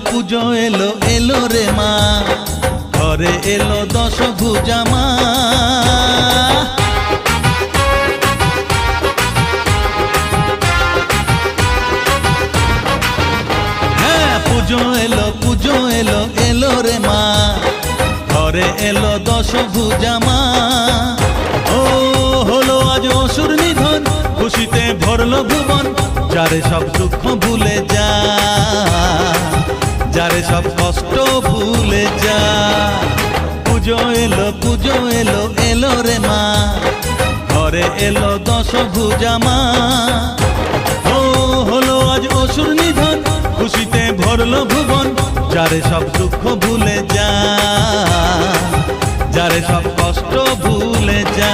পুজো এলো এলো রে মা, ঘরে এলো দশভুজা মা। হ্যাঁ পুজো এলো এলো রে মা, ঘরে এলো দশভুজা মা। ও হলো আজ অসুর নিধন, খুশিতে ভরলো ভুবন, যারে সব দুঃখ ভুলে যা, যারে সব কষ্ট ভুলে যা। পুজো এলো এলো রে মা, ঘরে এলো দশভুজা মা। ও হলো আজ অসুর নিধন, খুশিতে ভরলো ভুবন, যারে সব দুঃখ ভুলে যা, যারে সব কষ্ট ভুলে যা।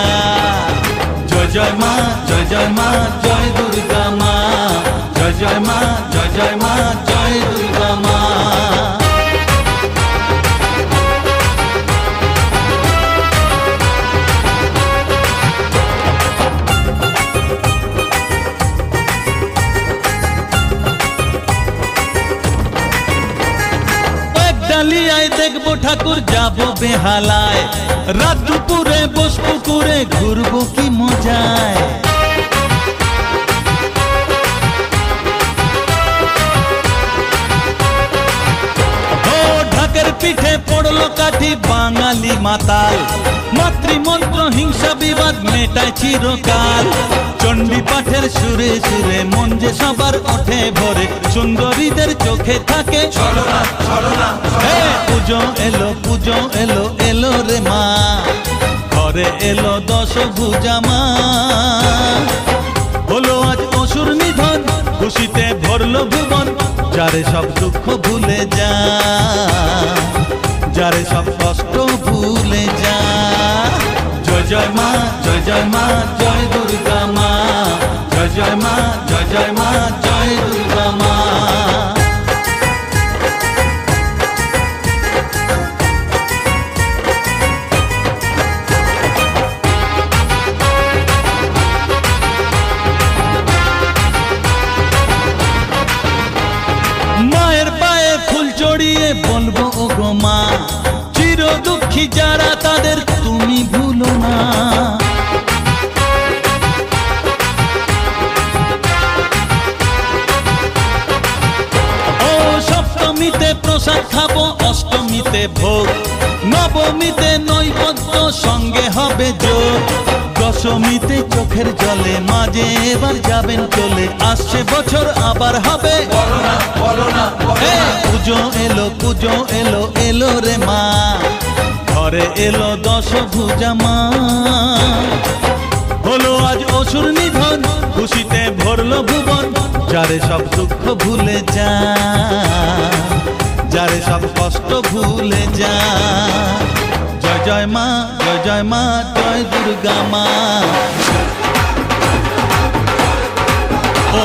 জয় জয় মা, জয় জয় মা, জয় দুর্গা মা, জয় জয় মা, জয় জয় মা, জয় দুর্গা মা। ডালিয়ায় দেখবো ঠাকুর, যাবো বেহালায়, রাত দুপুরে বসবো করে, ঘুরবো কি মজায়। ও ঢাকের পিঠে পড়লো কাঠি, বাঙালি মাতাল, মাতৃমন্ত্র হিংসা বিবাদ মেটায় চিরকাল। চণ্ডী পাঠের সুরে সুরে মন যে সবার ওঠে ভরে, সুন্দরীদের চোখে থাকে ছলনা ছলনা। পুজো এলো এলো রে মা, ঘরে এলো দশভুজা মা। হলো আজ অসুর নিধন, খুশিতে ভরলো ভুবন, যারে সব দুঃখ ভুলে যা, যারে সব কষ্ট ভুলে যা। জয় জয় মা, জয় জয় মা, জয় দুর্গা মা, জয় জয় মা, জয় জয় মা, জয় দুর্গা মা। মায়ের পায়ে ফুল চড়িয়ে বলবো ও গো মা, চির দুঃখী যারা তাদের তুমি ভুলো না। ও সপ্তমীতে প্রসাদ খাবো, অষ্টমীতে ভোগ, নবমীতে নৈবেদ্য সঙ্গে হবে যোগ, দশমীতে চোখের জলে মাঝে এবার যাবেন চলে, আসছে বছর আবার হবে পুজো এলো এলো রে মা, ঘরে এলো দশভুজা মা। হলো আজ অসুর নিধন, খুশিতে ভরলো ভুবন, যারে সব দুঃখ ভুলে যা, যারে সব কষ্ট ভুলে যা। জয় জয় মা, জয় জয় মা, জয় দুর্গা মা। ও